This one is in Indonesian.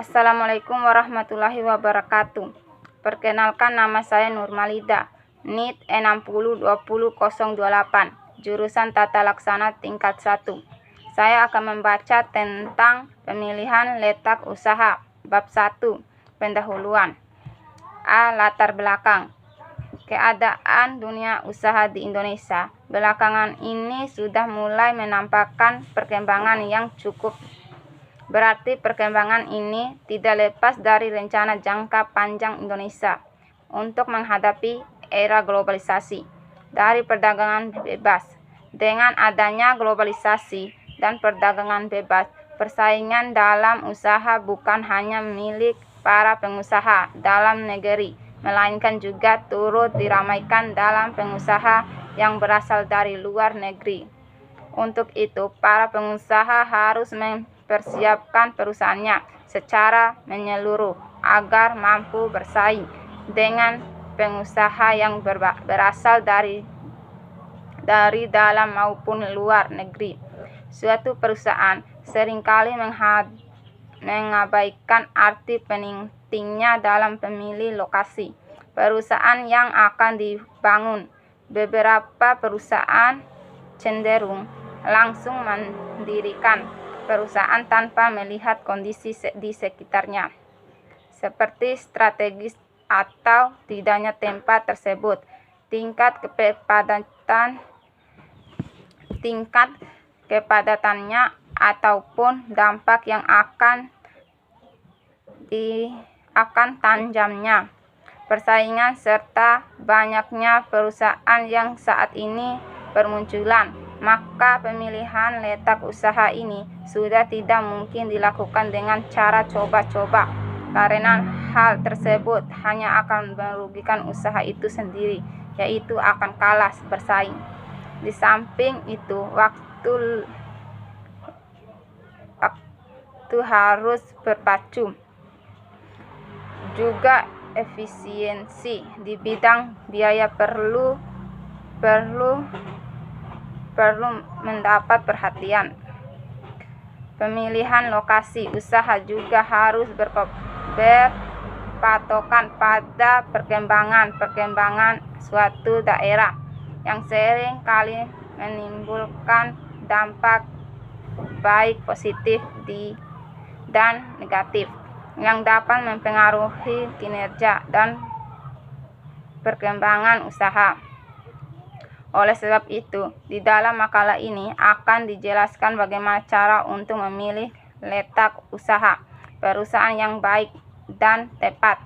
Assalamualaikum warahmatullahi wabarakatuh. Perkenalkan, nama saya Nurmalida, NIT E602008, jurusan Tata Laksana tingkat 1. Saya akan membaca tentang pemilihan letak usaha, bab 1, pendahuluan. A. Latar belakang. Keadaan dunia usaha di Indonesia belakangan ini sudah mulai menampakkan perkembangan yang cukup. Berarti perkembangan ini tidak lepas dari rencana jangka panjang Indonesia untuk menghadapi era globalisasi dari perdagangan bebas. Dengan adanya globalisasi dan perdagangan bebas, persaingan dalam usaha bukan hanya milik para pengusaha dalam negeri, melainkan juga turut diramaikan dalam pengusaha yang berasal dari luar negeri. Untuk itu, para pengusaha harus mempersiapkan perusahaannya secara menyeluruh agar mampu bersaing dengan pengusaha yang berasal dari dalam maupun luar negeri. Suatu perusahaan seringkali mengabaikan arti pentingnya dalam memilih lokasi perusahaan yang akan dibangun. Beberapa perusahaan cenderung langsung mendirikan perusahaan tanpa melihat kondisi di sekitarnya, seperti strategis atau tidaknya tempat tersebut, tingkat kepadatannya ataupun dampak yang akan tajamnya persaingan serta banyaknya perusahaan yang saat ini bermunculan. Maka pemilihan letak usaha ini sudah tidak mungkin dilakukan dengan cara coba-coba, karena hal tersebut hanya akan merugikan usaha itu sendiri, yaitu akan kalah bersaing. Di samping itu, waktu harus berpacu. Juga efisiensi di bidang biaya perlu mendapat perhatian. Pemilihan lokasi usaha juga harus berpatokan pada perkembangan suatu daerah yang sering kali menimbulkan dampak baik positif dan negatif yang dapat mempengaruhi kinerja dan perkembangan usaha. Oleh sebab itu, di dalam makalah ini akan dijelaskan bagaimana cara untuk memilih letak usaha perusahaan yang baik dan tepat